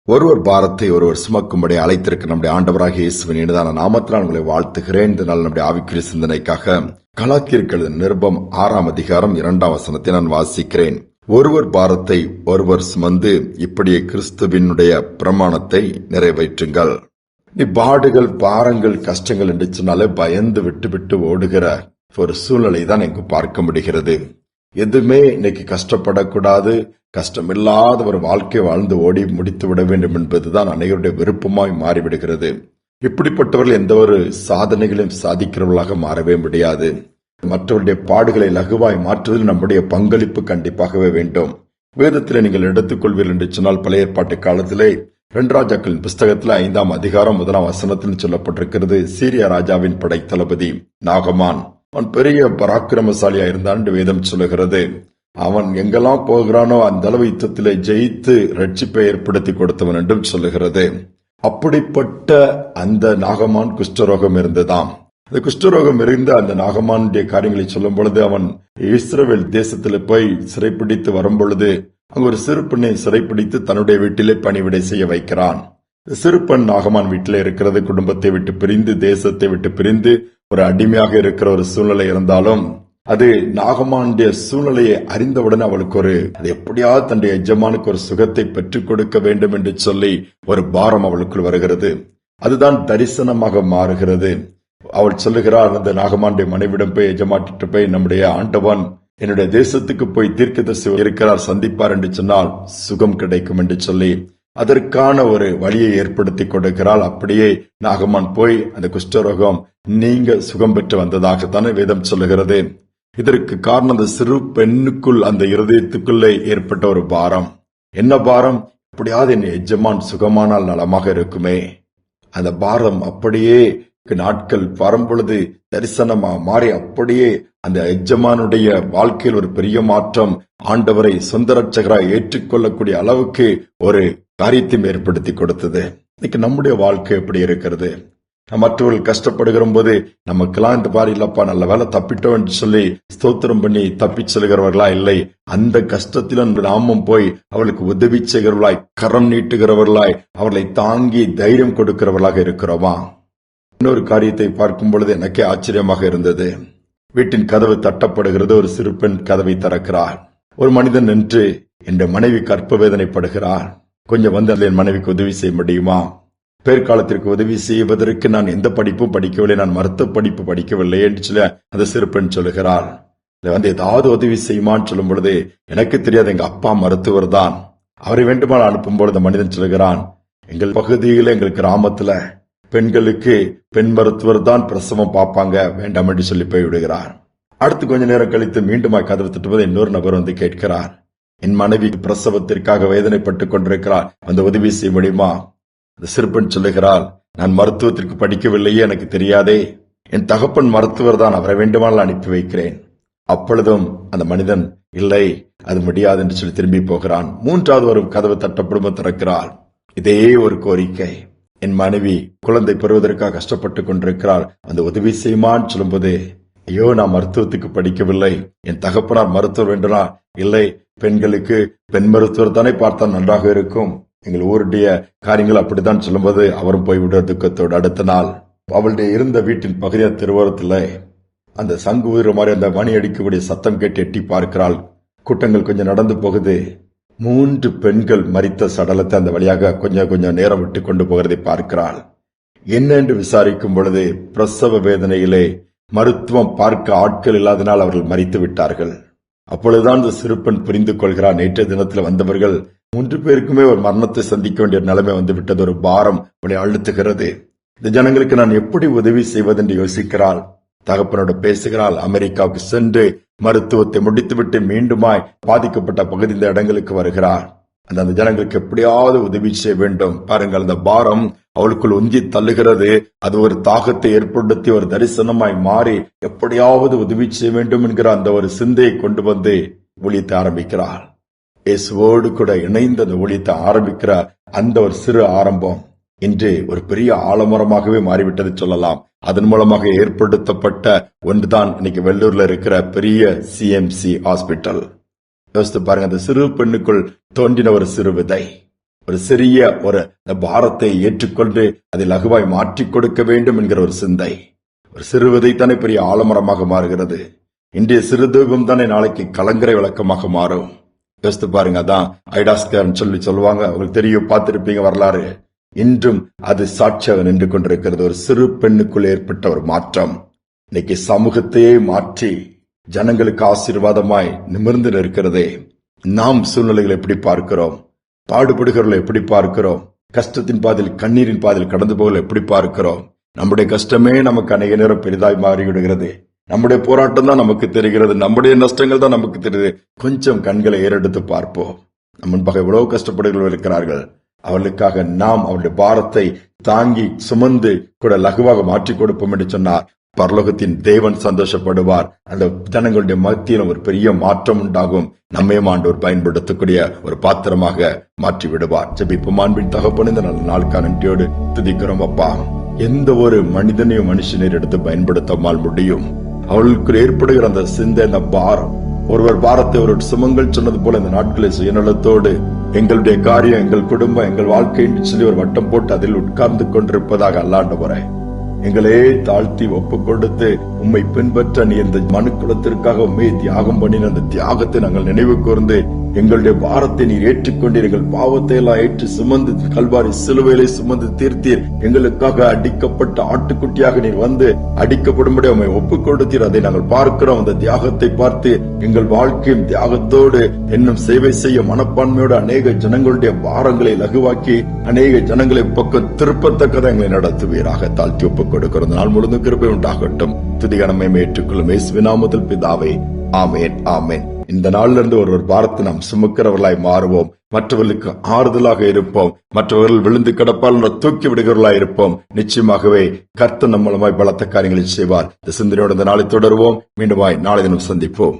ஒருவர் பாரத்தை ஒருவர் சுமக்கும்படி அழைத்திருக்க நம்முடைய ஆண்டவராக இயேசுவின் இனிதான நாமத்தினால் உங்களை வாழ்த்துகிறேன். இந்த நாள் நம்முடைய ஆவிக்குரிய சிந்தனைக்காக கலாத்தியருக்கு எழுதின நிருபம் 6ஆம் அதிகாரம் 2ஆம் வசனத்தை நான் வாசிக்கிறேன். ஒருவர் பாரத்தை ஒருவர் சுமந்து இப்படியே கிறிஸ்துவினுடைய பிரமாணத்தை நிறைவேற்றுங்கள். நீ பாடுகள், பாரங்கள், கஷ்டங்கள் என்று சொன்னாலே பயந்து விட்டு ஓடுகிற ஒரு சூழ்நிலை தான் இங்கு பார்க்க முடிகிறது. எதுவுமே இன்னைக்கு கஷ்டப்படக்கூடாது, கஷ்டமில்லாத ஒரு வாழ்க்கை வாழ்ந்து ஓடி முடித்து விட வேண்டும் என்பதுதான் அனைவருடைய விருப்பமாய் மாறிவிடுகிறது. இப்படிப்பட்டவர்கள் எந்த ஒரு சாதனைகளையும் சாதிக்கிறவர்களாக மாறவே முடியாது. மற்றவருடைய பாடுகளை லகுவாய் மாற்றுவதில் நம்முடைய பங்களிப்பு கண்டிப்பாகவே வேண்டும். வேதத்தில் நீங்கள் எடுத்துக்கொள்வீர்கள் என்று சொன்னால், பழைய ஏற்பாட்டு காலத்திலே 2 ராஜாக்களின் புஸ்தகத்தில் 5ஆம் அதிகாரம் 1ஆம் வசனத்தில் சொல்லப்பட்டிருக்கிறது. சீரியா ராஜாவின் படை தளபதி நாகமான், அவன் பெரிய பராக்கிரமசாலியா இருந்தான் என்று வேதம் சொல்லுகிறது. அவன் எங்கெல்லாம் போகிறானோ அந்த அளவு யுத்தத்திலே ஜெயித்து ரட்சிப்பை ஏற்படுத்தி கொடுத்தவன் என்றும் சொல்லுகிறது. அப்படிப்பட்ட அந்த நாகமான் குஷ்டரோகம் இருந்ததாம். அந்த குஷ்டரோகம் இருந்த அந்த நாகமானுடைய காரியங்களை சொல்லும் பொழுது, அவன் இஸ்ரவேல் தேசத்திலே போய் சிறைப்பிடித்து வரும் பொழுது அங்கு ஒரு சிறு பெண்ணை சிறைப்பிடித்து தன்னுடைய வீட்டிலே பணிவிடை செய்ய வைக்கிறான். சிறு பெண் நாகமான் வீட்டிலே இருக்கிறது. குடும்பத்தை விட்டு பிரிந்து, தேசத்தை விட்டு பிரிந்து ஒரு அடிமையாக இருக்கிற ஒரு சூழ்நிலை இருந்தாலும், அது நாகமானுடைய சூழ்நிலையை அறிந்தவுடன் அவளுக்கு அது எப்படியாவது தன்னுடைய எஜமானுக்கு ஒரு சுகத்தை பெற்றுக் கொடுக்க வேண்டும் என்று சொல்லி ஒரு பாரம் அவளுக்குள் வருகிறது. அதுதான் தரிசனமாக மாறுகிறது. அவள் சொல்லுகிறாள், அந்த நாகமானுடைய மனைவிடம் போய், எஜமாட்டிட்டு போய், நம்முடைய ஆண்டவன் என்னுடைய தேசத்துக்கு போய் தீர்க்கதரிசி இருக்கிறார், சந்திப்பார் என்று சொன்னால் சுகம் கிடைக்கும் என்று சொல்லி அதற்கான ஒரு வழியை ஏற்படுத்தி கொடுக்கிறாள். அப்படியே நாகமான் போய் அந்த குஷ்டரோகம் நீங்க சுகம் பெற்று வந்ததாகத்தானே வேதம் சொல்லுகிறது. இதற்கு காரணம் அந்த சிறு பெண்ணுக்குள், அந்த இருதயத்துக்குள்ளே ஏற்பட்ட ஒரு பாரம். என்ன பாரம்? எப்படியாவது என் எஜமான் சுகமானால் நலமாக இருக்குமே. அந்த பாரம் அப்படியே நாட்கள் வரும்பொழுது தரிசனமா மாறி, அப்படியே அந்த எஜமானுடைய வாழ்க்கையில் ஒரு பெரிய மாற்றம், ஆண்டவரை சொந்த ரட்சகராய் ஏற்றுக்கொள்ளக்கூடிய அளவுக்கு ஒரு காரியத்தையும் ஏற்படுத்தி கொடுத்தது. இன்னைக்கு நம்முடைய வாழ்க்கை எப்படி இருக்கிறது? மற்றவர்கள் கஷ்டப்படுகிற போது நமக்கெல்லாம் இந்த பாரு இல்லப்பா, நல்ல வேலை தப்பிட்டோம் என்று சொல்லி ஸ்தோத்திரம் பண்ணி தப்பி செல்கிறவர்களா? இல்லை, அந்த கஷ்டத்திலும் நாமும் போய் அவளுக்கு உதவி செய்கிறவர்களாய், கரம் நீட்டுகிறவர்களாய், அவர்களை தாங்கி தைரியம் கொடுக்கிறவர்களாக இருக்கிறோமா? இன்னொரு காரியத்தை பார்க்கும் பொழுது எனக்கே ஆச்சரியமாக இருந்தது. வீட்டின் கதவு தட்டப்படுகிறது. ஒரு சிறு பெண் கதவை திறக்கிறார். ஒரு மனிதன் நின்று, என் மனைவி கற்ப வேதனைப்படுகிறார், கொஞ்சம் வந்து என் மனைவிக்கு உதவி செய்ய முடியுமா? பேர்காலத்திற்கு உதவி செய்வதற்கு நான் எந்த படிப்பும் படிக்கவில்லை, நான் மருத்துவ படிப்பு படிக்கவில்லை என்று சொல்லி அந்த சிறு பெண் சொல்லுகிறாள். வந்து ஏதாவது உதவி செய்யுமான்னு சொல்லும் பொழுது, எனக்கு தெரியாது, எங்க அப்பா மருத்துவர் தான், அவரை வேண்டுமானால் அனுப்பும் பொழுது மனிதன் சொல்லுகிறான், எங்கள் பகுதியில், எங்கள் கிராமத்துல பெண்களுக்கு பெண் மருத்துவர் தான் பிரசவம் பார்ப்பாங்க, வேண்டாம் என்று சொல்லி போய் விடுகிறார். அடுத்து கொஞ்ச நேரம் கழித்து மீண்டும் கதவு தட்டுவது இன்னொரு நபர் வந்து கேட்கிறார், என் மனைவி பிரசவத்திற்காக வேதனைப்பட்டுக் கொண்டிருக்கிறார், அந்த உதவி செய்ய முடியுமா? அந்த சிறுபெண் சொல்லுகிறாள், நான் மருத்துவத்திற்கு படிக்கவில்லையே, எனக்கு தெரியாதே, என் தகப்பன் மருத்துவர் தான், அவரை வேண்டுமானால் அனுப்பி வைக்கிறேன். அப்பொழுதும் அந்த மனிதன், இல்லை, அது முடியாது என்று சொல்லி திரும்பி போகிறான். 3வது ஒரு கதவு தட்டப்படும், திறக்கிறாள். இதே ஒரு கோரிக்கை, என் மனைவி குழந்தை பெறுவதற்காக கஷ்டப்பட்டுக் கொண்டிருக்கிறாள், அந்த உதவி செய்யுமான்னு சொல்லும்போது, ஐயோ, நான் மருத்துவத்துக்கு படிக்கவில்லை, என் தகப்பனார் மருத்துவர் வேண்டுமா? இல்லை, பெண்களுக்கு பெண் மருத்துவர் தானே பார்த்தா நன்றாக இருக்கும், எங்கள் ஊருடைய காரியங்கள் அப்படித்தான் சொல்லும்போது அவரும் போய்விட துக்கத்தோடு. அடுத்த நாள் அவளுடைய இருந்த வீட்டின் பகுதியான திருவோரத்தில் அந்த சங்கு ஊதுற மாதிரி அந்த மணி அடிக்கக்கூடிய சத்தம் கேட்டு எட்டி பார்க்கிறாள். கூட்டங்கள் கொஞ்சம் நடந்து போகுது. 3 பெண்கள் மரித்த சடலத்தை அந்த வழியாக கொஞ்சம் நேரம் விட்டு கொண்டு போகிறதை பார்க்கிறாள். என்ன என்று விசாரிக்கும் பொழுது, பிரசவ வேதனையிலே மருத்துவம் பார்க்க ஆட்கள் இல்லாதனால் அவர்கள் மரித்து விட்டார்கள். அப்பொழுதுதான் இந்த சிறுபெண் புரிந்து கொள்கிறார், நேற்றைய தினத்தில் வந்தவர்கள் 3 பேருக்குமே ஒரு மரணத்தை சந்திக்க வேண்டிய நிலைமை வந்து விட்டது. ஒரு பாரம் அவனை அழுத்துகிறது. இந்த ஜனங்களுக்கு நான் எப்படி உதவி செய்வது என்று யோசிக்கிறாள். தகப்பனோடு பேசுகிறாள். அமெரிக்காவுக்கு சென்று மருத்துவத்தை முடித்துவிட்டு மீண்டுமாய் பாதிக்கப்பட்ட பகுதி இந்த இடங்களுக்கு வருகிறார். அந்த ஜனங்களுக்கு எப்படியாவது உதவி செய்ய வேண்டும். பாருங்கள், அந்த பாரம் அவளுக்குள் உந்தி தள்ளுகிறது. அது ஒரு தாகத்தை ஏற்படுத்தி ஒரு தரிசனமாய் மாறி எப்படியாவது உதவி செய்ய வேண்டும் என்கிற அந்த ஒரு சிந்தையை கொண்டு வந்து ஊழியத்தை ஆரம்பிக்கிறார். இயேசுவோடு கூட இணைந்து அந்த ஊழியத்தை ஆரம்பிக்கிற அந்த ஒரு சிறு ஆரம்பம் இன்று ஒரு பெரிய ஆலமரமாகவே மாறிவிட்டது சொல்லலாம். அதன் மூலமாக ஏற்படுத்தப்பட்ட ஒன்றுதான் இன்னைக்கு வெள்ளூர்ல இருக்கிற பெரிய CMC ஹாஸ்பிட்டல். யோசித்து பாருங்க, அந்த சிறு பெண்ணுக்குள் தோன்றின ஒரு சிறு விதை ஒரு சிறிய பாரத்தை ஏற்றுக்கொண்டு அதை லகுவாய் மாற்றிக் கொடுக்க வேண்டும் என்கிற ஒரு சிந்தை. ஒரு சிறு விதை தானே பெரிய ஆலமரமாக மாறுகிறது. இன்றைய சிறு தூபம் தானே நாளைக்கு கலங்கரை விளக்கமாக மாறும். யோசித்து பாருங்க. அதான் ஐடாஸ்கர் சொல்லுவாங்க. உங்களுக்கு தெரியும், பார்த்திருப்பீங்க வரலாறு. இன்றும் அது சாட்சியாக நின்று கொண்டிருக்கிறது. ஒரு சிறு பெண்ணுக்குள் ஏற்பட்ட ஒரு மாற்றம் இன்னைக்கு சமூகத்தையே மாற்றி ஜனங்களுக்கு ஆசீர்வாதமாய் நிமிர்ந்து நிற்கிறதே. நாம் சூழ்நிலைகளை எப்படி பார்க்கிறோம்? பாடுபடுகிறவர்களை எப்படி பார்க்கிறோம்? கஷ்டத்தின் பாதையில் கண்ணீரின் பாதையில் கடந்து போகல எப்படி பார்க்கிறோம்? நம்முடைய கஷ்டமே நமக்கு அநேக நேரம் பெரிதாய் மாறிவிடுகிறது. நம்முடைய போராட்டம் தான் நமக்கு தெரிகிறது. நம்முடைய நஷ்டங்கள் தான் நமக்கு தெரியுது. கொஞ்சம் கண்களை ஏறெடுத்து பார்ப்போம். நம்ம முன்பாக எவ்வளவு கஷ்டப்படுகிறவர்கள் இருக்கிறார்கள். அவர்களுக்காக நாம் அவருடைய பாரத்தை தாங்கி சுமந்து கூட லகுவாக மாற்றிக் கொடுப்போம் என்று சொன்னார். பரலோகத்தின் தேவன் சந்தோஷப்படுவார். அந்த ஜனங்களுடைய மத்தியில் ஒரு பெரிய மாற்றம் உண்டாகும். நம்மையும் ஆண்டவர் பயன்படுத்தக்கூடிய ஒரு பாத்திரமாக மாற்றி விடுவார். ஜெபிப்போம். அன்பின் தகப்பன், இந்த நல்ல நாளுக்கான நன்றியோடு துதிக்கிறோம் அப்பா. எந்த ஒரு மனிதனையும் மனுஷனையும் எடுத்து பயன்படுத்தாமல் முடியும். அவர்களுக்கு ஏற்படுகிற அந்த சிந்தை, அந்த பாரம், ஒருவர் பாரத்தை ஒரு சுமங்கள் சொன்னது போல இந்த நாட்களை சுயநலத்தோடு எங்களுடைய காரியம், எங்கள் குடும்பம், எங்கள் வாழ்க்கை என்று சொல்லி ஒரு வட்டம் போட்டு அதில் உட்கார்ந்து கொண்டிருப்பதாக அல்லாண்டவரே, எங்களே தாழ்த்தி ஒப்பு கொடுத்து உம்மை பின்பற்ற நீ இந்த மனுக்குலத்திற்காக உண்மையை தியாகம் பண்ணின அந்த தியாகத்தை நாங்கள் நினைவு கூர்ந்து எங்களுடைய பாரத்தை நீர் ஏற்றுக்கொண்டீர். எங்கள் பாவத்தை எல்லாம் ஏற்று சுமந்து கல்வாரி சிலுவையிலே சுமந்து தீர்த்தீர். எங்களுக்காக அடிக்கப்பட்ட ஆட்டுக்குட்டியாக நீர் வந்து அடிக்கப்படும்படி உம்மை ஒப்பு கொடுத்தீர். அதை நாங்கள் பார்க்கிறோம். அந்த தியாகத்தை பார்த்து எங்கள் வாழ்க்கையும் தியாகத்தோடு இன்னும் சேவை செய்ய மனப்பான்மையோடு அநேக ஜனங்களுடைய பாரங்களை லகுவாக்கி அநேக ஜனங்களை பக்கம் திருப்பத்தக்கதை எங்களை நடத்துவீராக. தாழ்த்தி ஒப்புக் கொடுக்கிறோம். நாள் முழுதும் கிருபை உண்டாகட்டும். துதிகனமை ஏற்றுக்கொள்ளும் இயேசுவின் நாமத்தில் பிதாவே, ஆமேன், ஆமேன். இந்த நாள்ல இருந்து ஒரு பாரத்தை நாம் சுமக்கிறவர்களாய் மாறுவோம். மற்றவர்களுக்கு ஆறுதலாக இருப்போம். மற்றவர்கள் விழுந்து கிடப்பால் தூக்கி விடுகிறவர்களாய் இருப்போம். நிச்சயமாகவே கர்த்தர் நம்ம மூலமாய் பலத்த காரியங்களை செய்வார். இந்த சிந்தனையோடு இந்த நாளை தொடருவோம். மீண்டுமாய் நாளை தினம் சந்திப்போம்.